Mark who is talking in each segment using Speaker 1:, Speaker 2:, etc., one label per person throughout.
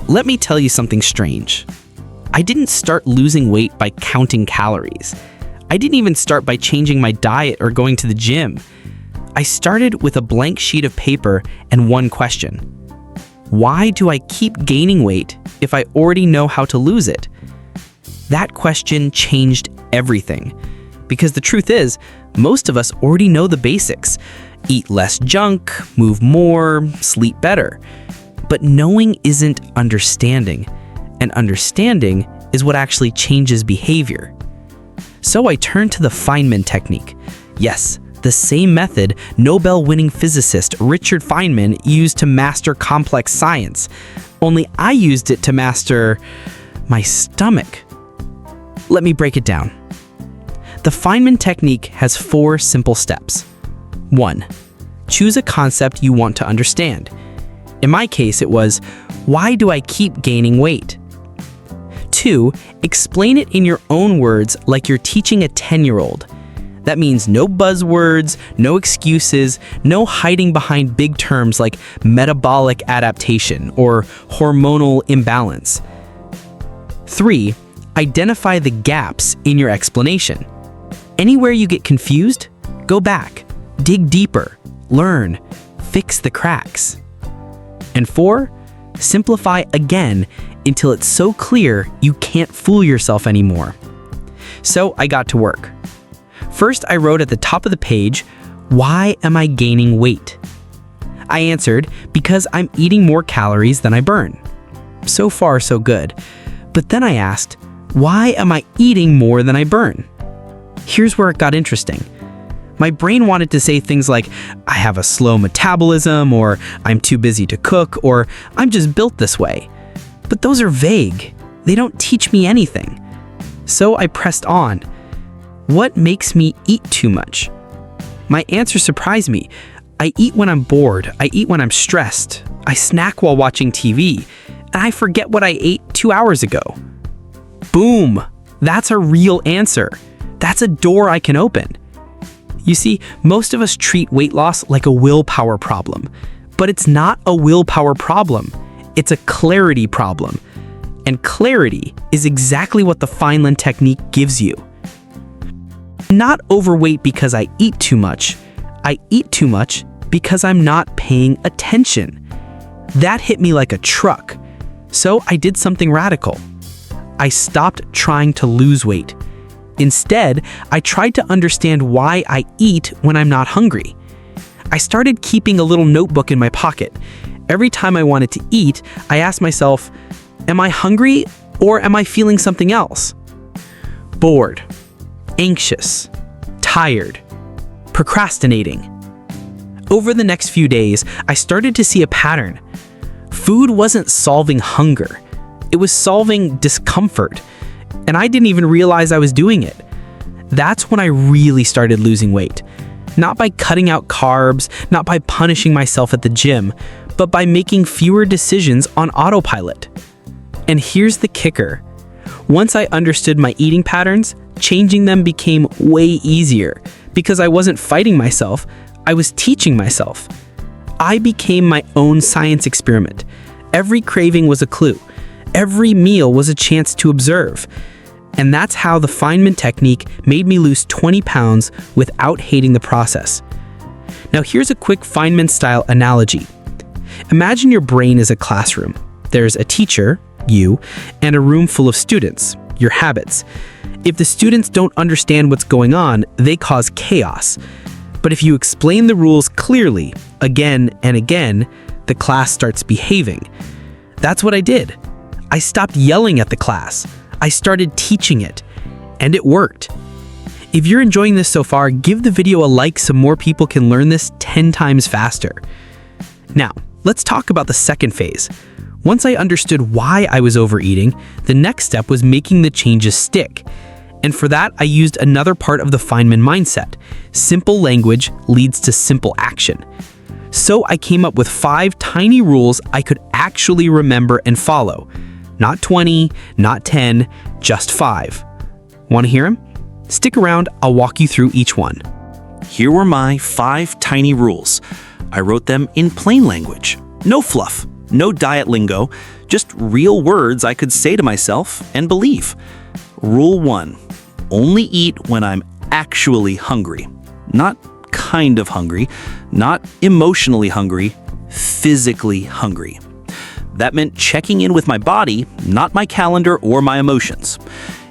Speaker 1: Let me tell you something strange. I didn't start losing weight by counting calories. I didn't even start by changing my diet or going to the gym. I started with a blank sheet of paper and one question. Why do I keep gaining weight if I already know how to lose it? That question changed everything. Because the truth is, most of us already know the basics. Eat less junk, move more, sleep better. But knowing isn't understanding, and understanding is what actually changes behavior. So I turned to the Feynman technique. Yes, the same method Nobel-winning physicist Richard Feynman used to master complex science. Only I used it to master my stomach. Let me break it down. The Feynman technique has 4 simple steps. 1. Choose a concept you want to understand. In my case, it was, why do I keep gaining weight? 2. Explain it in your own words like you're teaching a 10-year-old. That means no buzzwords, no excuses, no hiding behind big terms like metabolic adaptation or hormonal imbalance. 3. Identify the gaps in your explanation. Anywhere you get confused, go back, dig deeper, learn, fix the cracks. And 4, simplify again until it's so clear you can't fool yourself anymore. So I got to work. First, I wrote at the top of the page, why am I gaining weight? I answered, because I'm eating more calories than I burn. So far, so good. But then I asked, why am I eating more than I burn? Here's where it got interesting. My brain wanted to say things like, I have a slow metabolism, or I'm too busy to cook, or I'm just built this way. But those are vague. They don't teach me anything. So I pressed on. What makes me eat too much? My answer surprised me. I eat when I'm bored. I eat when I'm stressed. I snack while watching TV. And I forget what I ate 2 hours ago. Boom! That's a real answer. That's a door I can open. You see, most of us treat weight loss like a willpower problem, but it's not a willpower problem. It's a clarity problem. And clarity is exactly what the Feynman technique gives you. Not overweight because I eat too much. I eat too much because I'm not paying attention. That hit me like a truck. So I did something radical. I stopped trying to lose weight. Instead, I tried to understand why I eat when I'm not hungry. I started keeping a little notebook in my pocket. Every time I wanted to eat, I asked myself, am I hungry or am I feeling something else? Bored, anxious, tired, procrastinating. Over the next few days, I started to see a pattern. Food wasn't solving hunger. It was solving discomfort. And I didn't even realize I was doing it. That's when I really started losing weight. Not by cutting out carbs, not by punishing myself at the gym, but by making fewer decisions on autopilot. And here's the kicker. Once I understood my eating patterns, changing them became way easier because I wasn't fighting myself, I was teaching myself. I became my own science experiment. Every craving was a clue. Every meal was a chance to observe. And that's how the Feynman technique made me lose 20 pounds without hating the process. Now here's a quick Feynman-style analogy. Imagine your brain is a classroom. There's a teacher, you, and a room full of students, your habits. If the students don't understand what's going on, they cause chaos. But if you explain the rules clearly, again and again, the class starts behaving. That's what I did. I stopped yelling at the class. I started teaching it, and it worked. If you're enjoying this so far, give the video a like so more people can learn this 10 times faster. Now, let's talk about the second phase. Once I understood why I was overeating, the next step was making the changes stick. And for that, I used another part of the Feynman mindset. Simple language leads to simple action. So I came up with 5 tiny rules I could actually remember and follow. Not 20, not 10, just 5. Want to hear them? Stick around, I'll walk you through each one.
Speaker 2: Here were my 5 tiny rules. I wrote them in plain language. No fluff, no diet lingo, Just real words I could say to myself and believe. Rule 1. Only eat when I'm actually hungry. Not kind of hungry, not emotionally hungry, physically hungry. That meant checking in with my body, not my calendar or my emotions.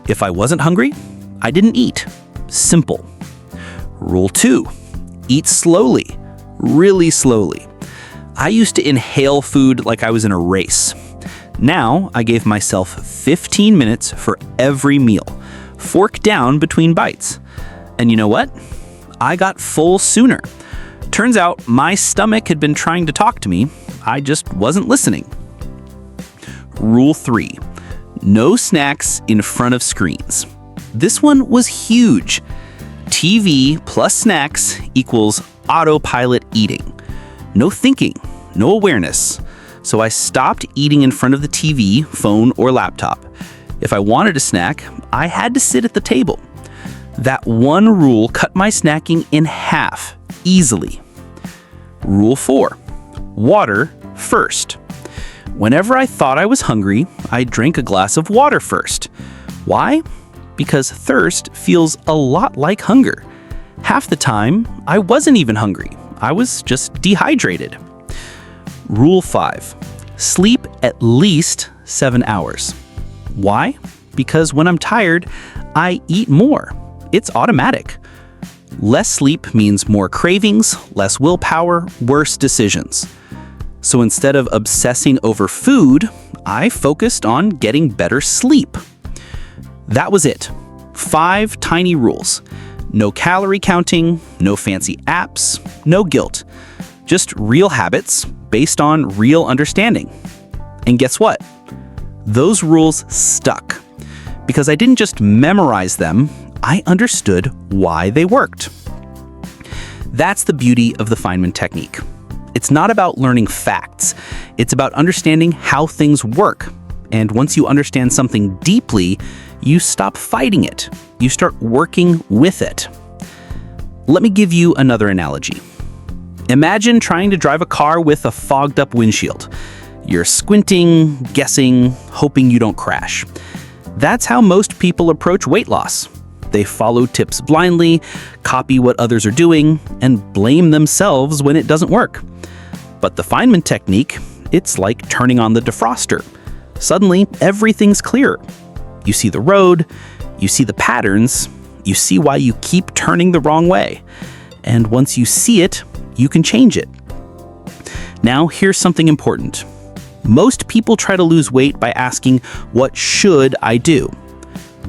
Speaker 2: If I wasn't hungry, I didn't eat. Simple. Rule 2. Eat slowly, really slowly. I used to inhale food like I was in a race. Now I gave myself 15 minutes for every meal, fork down between bites. And you know what? I got full sooner. Turns out my stomach had been trying to talk to me. I just wasn't listening. Rule 3. No snacks in front of screens. This one was huge. TV plus snacks equals autopilot eating. No thinking, no awareness. So I stopped eating in front of the TV, phone, or laptop. If I wanted a snack, I had to sit at the table. That one rule cut my snacking in half, easily. Rule 4. Water first. Whenever I thought I was hungry, I drank a glass of water first. Why? Because thirst feels a lot like hunger. Half the time, I wasn't even hungry. I was just dehydrated. Rule 5. Sleep at least 7 hours. Why? Because when I'm tired, I eat more. It's automatic. Less sleep means more cravings, less willpower, worse decisions. So instead of obsessing over food, I focused on getting better sleep. That was it. 5 tiny rules. No calorie counting, no fancy apps, no guilt. Just real habits based on real understanding. And guess what? Those rules stuck. Because I didn't just memorize them, I understood why they worked. That's the beauty of the Feynman technique. It's not about learning facts. It's about understanding how things work. And once you understand something deeply, you stop fighting it. You start working with it. Let me give you another analogy. Imagine trying to drive a car with a fogged up windshield. You're squinting, guessing, hoping you don't crash. That's how most people approach weight loss. They follow tips blindly, copy what others are doing, and blame themselves when it doesn't work. But the Feynman technique, it's like turning on the defroster. Suddenly, everything's clearer. You see the road, you see the patterns, you see why you keep turning the wrong way. And once you see it, you can change it. Now, here's something important. Most people try to lose weight by asking, what should I do?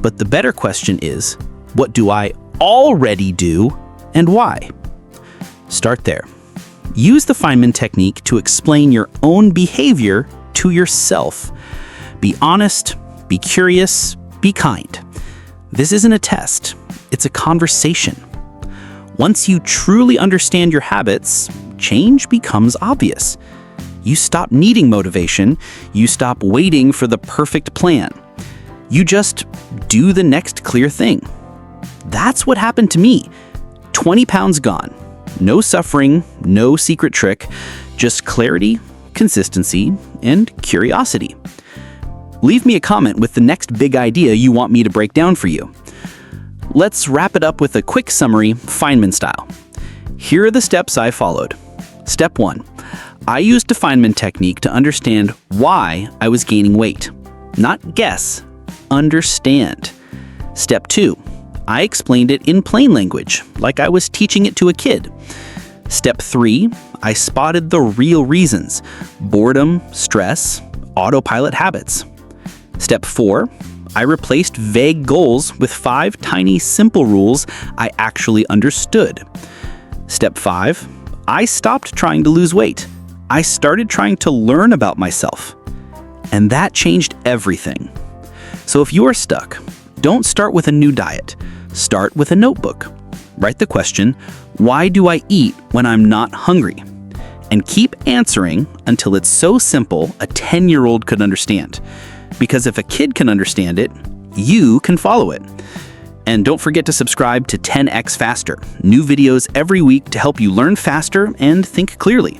Speaker 2: But the better question is, what do I already do and why? Start there. Use the Feynman technique to explain your own behavior to yourself. Be honest, be curious, be kind. This isn't a test, it's a conversation. Once you truly understand your habits, change becomes obvious. You stop needing motivation, you stop waiting for the perfect plan. You just do the next clear thing. That's what happened to me. 20 pounds gone. No suffering, no secret trick, just clarity, consistency, and curiosity. Leave me a comment with the next big idea you want me to break down for you. Let's wrap it up with a quick summary, Feynman style. Here are the steps I followed. Step 1. I used the Feynman technique to understand why I was gaining weight. Not guess, understand. Step 2. I explained it in plain language, like I was teaching it to a kid. Step 3. I spotted the real reasons: boredom, stress, autopilot habits. Step 4. I replaced vague goals with 5 tiny, simple rules I actually understood. Step 5. I stopped trying to lose weight. I started trying to learn about myself. And that changed everything. So if you are stuck, don't start with a new diet. Start with a notebook. Write the question, why do I eat when I'm not hungry? And keep answering until it's so simple a 10-year-old could understand. Because if a kid can understand it, you can follow it. And don't forget to subscribe to 10x Faster. New videos every week to help you learn faster and think clearly.